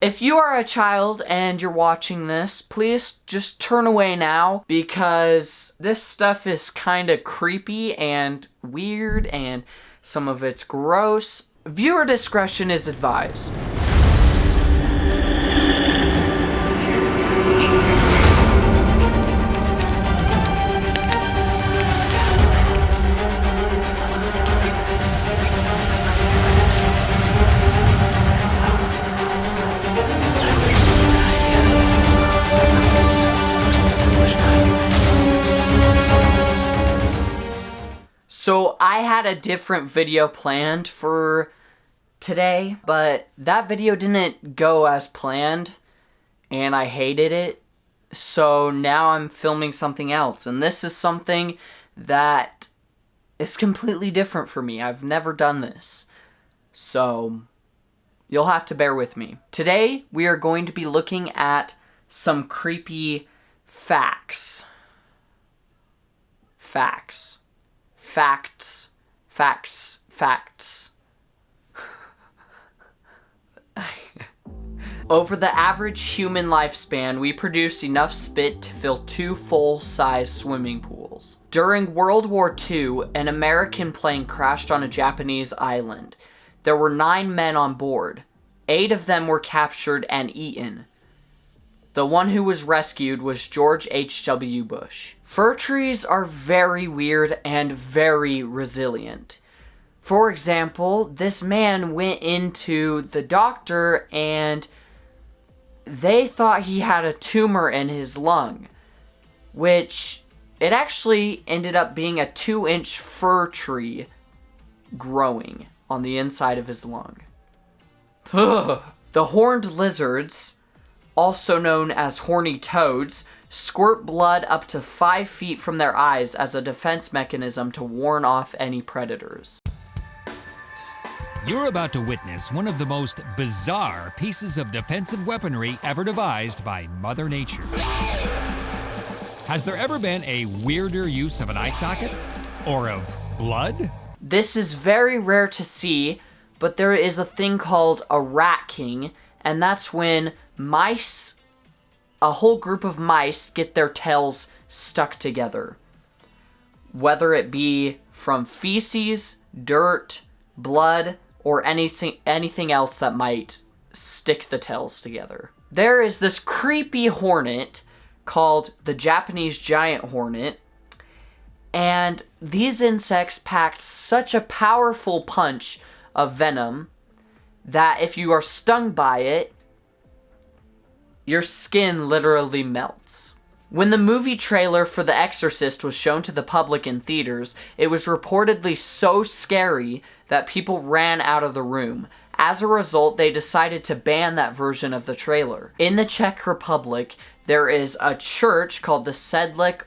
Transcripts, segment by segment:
If you are a child and you're watching this, please just turn away now because this stuff is kind of creepy and weird and some of it's gross. Viewer discretion is advised. So I had a different video planned for today, but that video didn't go as planned, and I hated it. So now I'm filming something else, and this is something that is completely different for me. I've never done this, so you'll have to bear with me. Today, we are going to be looking at some creepy facts. Facts. Over the average human lifespan, we produce enough spit to fill 2 full-size swimming pools. During World War II, an American plane crashed on a Japanese island. There were 9 men on board. 8 of them were captured and eaten. The one who was rescued was George H.W. Bush. Fir trees are very weird and very resilient. For example, this man went into the doctor and they thought he had a tumor in his lung, which it actually ended up being a 2-inch fir tree growing on the inside of his lung. Ugh. The horned lizards, also known as horny toads, squirt blood up to 5 feet from their eyes as a defense mechanism to warn off any predators. You're about to witness one of the most bizarre pieces of defensive weaponry ever devised by Mother Nature. Has there ever been a weirder use of an eye socket? Or of blood? This is very rare to see, but there is a thing called a rat king, and that's when a whole group of mice get their tails stuck together. Whether it be from feces, dirt, blood, or anything else that might stick the tails together. There is this creepy hornet called the Japanese giant hornet, and these insects packed such a powerful punch of venom that if you are stung by it, your skin literally melts. When the movie trailer for The Exorcist was shown to the public in theaters, it was reportedly so scary that people ran out of the room. As a result, they decided to ban that version of the trailer. In the Czech Republic, there is a church called the Sedlec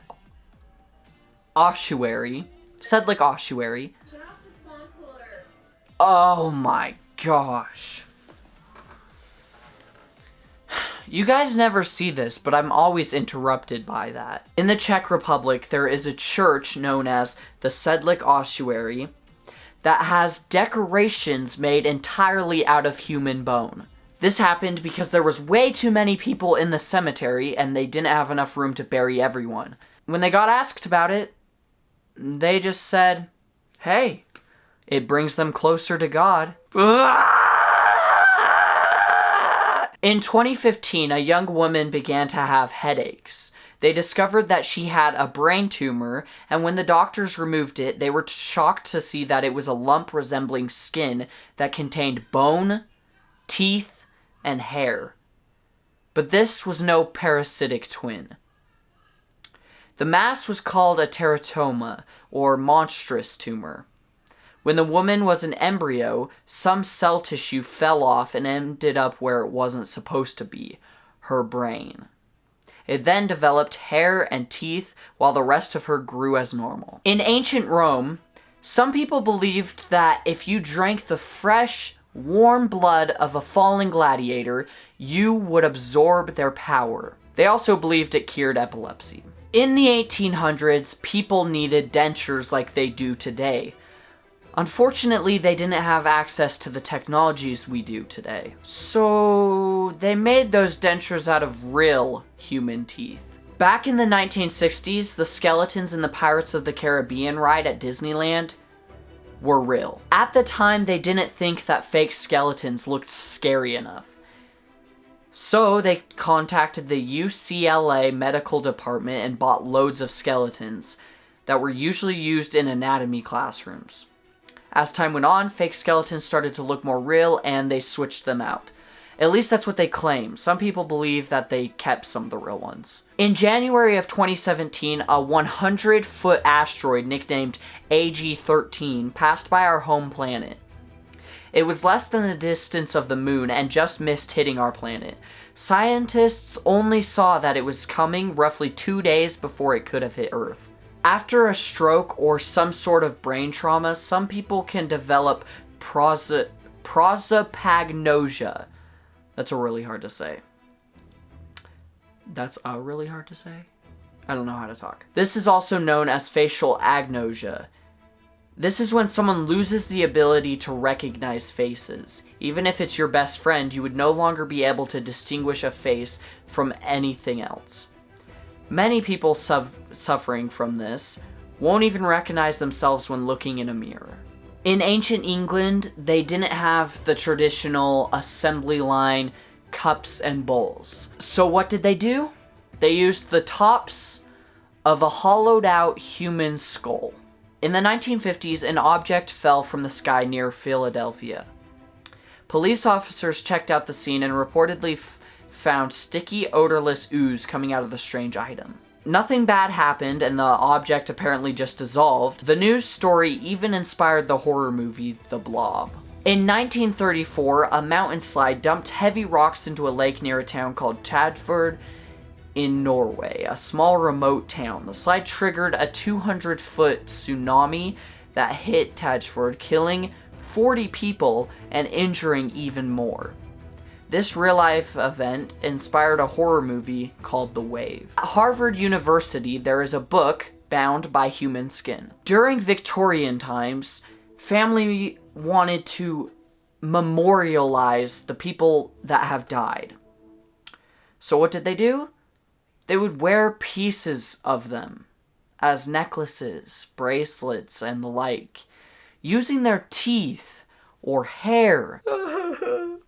Ossuary. Sedlec Ossuary. Oh my gosh. You guys never see this, but I'm always interrupted by that. In the Czech Republic, there is a church known as the Sedlec Ossuary that has decorations made entirely out of human bone. This happened because there was way too many people in the cemetery and they didn't have enough room to bury everyone. When they got asked about it, they just said, hey, it brings them closer to God. In 2015, a young woman began to have headaches. They discovered that she had a brain tumor, and when the doctors removed it, they were shocked to see that it was a lump resembling skin that contained bone, teeth, and hair. But this was no parasitic twin. The mass was called a teratoma, or monstrous tumor. When the woman was an embryo, some cell tissue fell off and ended up where it wasn't supposed to be, her brain. It then developed hair and teeth while the rest of her grew as normal. In ancient Rome, some people believed that if you drank the fresh, warm blood of a fallen gladiator, you would absorb their power. They also believed it cured epilepsy. In the 1800s, people needed dentures like they do today. Unfortunately, they didn't have access to the technologies we do today. So they made those dentures out of real human teeth. Back in the 1960s, the skeletons in the Pirates of the Caribbean ride at Disneyland were real. At the time, they didn't think that fake skeletons looked scary enough. So they contacted the UCLA medical department and bought loads of skeletons that were usually used in anatomy classrooms. As time went on, fake skeletons started to look more real and they switched them out. At least that's what they claim. Some people believe that they kept some of the real ones. In January of 2017, a 100-foot asteroid nicknamed AG-13 passed by our home planet. It was less than the distance of the moon and just missed hitting our planet. Scientists only saw that it was coming roughly 2 days before it could have hit Earth. After a stroke or some sort of brain trauma, some people can develop prosopagnosia. That's really hard to say. I don't know how to talk. This is also known as facial agnosia. This is when someone loses the ability to recognize faces. Even if it's your best friend, you would no longer be able to distinguish a face from anything else. Many people suffering from this won't even recognize themselves when looking in a mirror. In ancient England, they didn't have the traditional assembly line cups and bowls. So what did they do? They used the tops of a hollowed out human skull. In the 1950s, an object fell from the sky near Philadelphia. Police officers checked out the scene and reportedly found sticky, odorless ooze coming out of the strange item. Nothing bad happened, and the object apparently just dissolved. The news story even inspired the horror movie The Blob. In 1934, a mountain slide dumped heavy rocks into a lake near a town called Tadford in Norway, a small remote town. The slide triggered a 200-foot tsunami that hit Tadford, killing 40 people and injuring even more. This real-life event inspired a horror movie called The Wave. At Harvard University, there is a book bound by human skin. During Victorian times, family wanted to memorialize the people that have died. So what did they do? They would wear pieces of them as necklaces, bracelets, and the like, using their teeth or hair.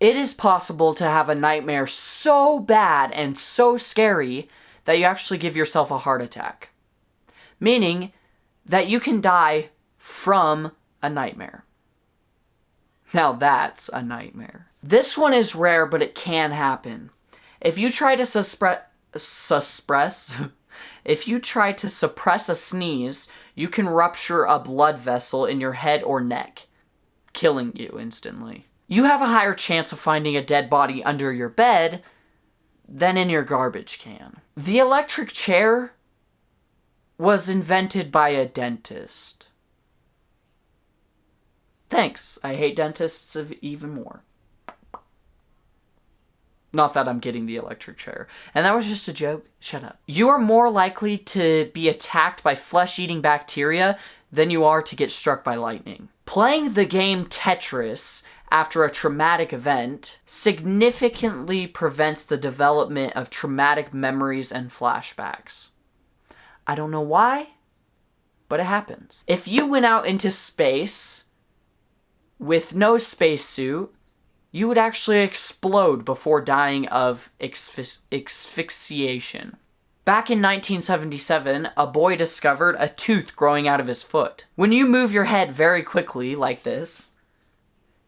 It is possible to have a nightmare so bad and so scary that you actually give yourself a heart attack. Meaning that you can die from a nightmare. Now that's a nightmare. This one is rare, but it can happen. If you try to suppress a sneeze, you can rupture a blood vessel in your head or neck, killing you instantly. You have a higher chance of finding a dead body under your bed than in your garbage can. The electric chair was invented by a dentist. Thanks, I hate dentists even more. Not that I'm getting the electric chair. And that was just a joke. Shut up. You are more likely to be attacked by flesh-eating bacteria than you are to get struck by lightning. Playing the game Tetris after a traumatic event significantly prevents the development of traumatic memories and flashbacks. I don't know why, but it happens. If you went out into space with no spacesuit, you would actually explode before dying of asphyxiation. Back in 1977, a boy discovered a tooth growing out of his foot. When you move your head very quickly, like this,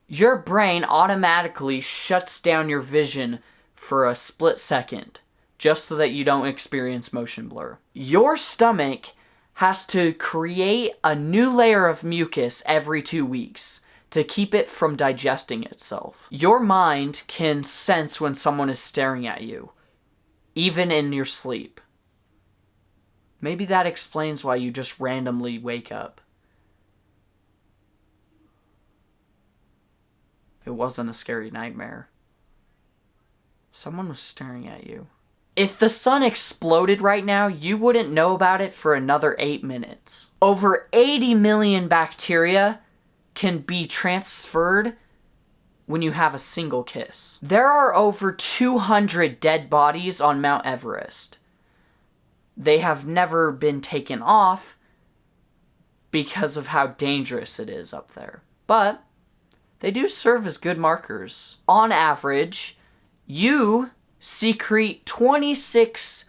your brain automatically shuts down your vision for a split second, just so that you don't experience motion blur. Your stomach has to create a new layer of mucus every 2 weeks to keep it from digesting itself. Your mind can sense when someone is staring at you, even in your sleep. Maybe that explains why you just randomly wake up. It wasn't a scary nightmare. Someone was staring at you. If the sun exploded right now, you wouldn't know about it for another 8 minutes. Over 80 million bacteria can be transferred when you have a single kiss. There are over 200 dead bodies on Mount Everest. They have never been taken off because of how dangerous it is up there. But they do serve as good markers. On average, you secrete 26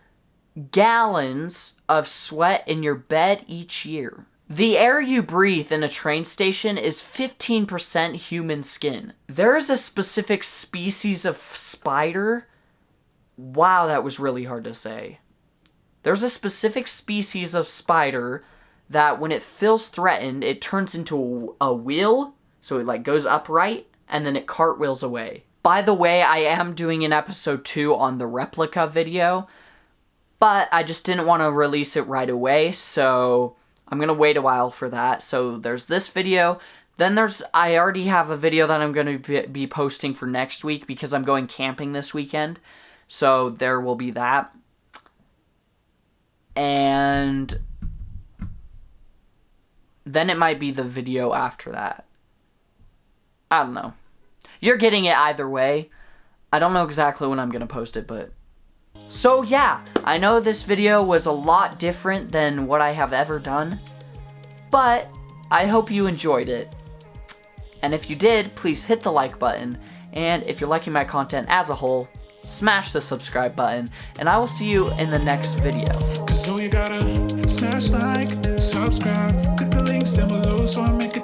gallons of sweat in your bed each year. The air you breathe in a train station is 15% human skin. There is a specific species of spider. Wow, that was really hard to say. There's a specific species of spider that when it feels threatened, it turns into a wheel. So it like goes upright and then it cartwheels away. By the way, I am doing an episode 2 on the replica video, but I just didn't want to release it right away, so I'm going to wait a while for that. So there's this video. Then I already have a video that I'm going to be posting for next week because I'm going camping this weekend. So there will be that. And then it might be the video after that. I don't know. You're getting it either way. I don't know exactly when I'm going to post it, but... So yeah, I know this video was a lot different than what I have ever done, but I hope you enjoyed it. And if you did, please hit the like button, and if you're liking my content as a whole, smash the subscribe button, and I will see you in the next video. So you gotta smash like, subscribe, click the links down below so I make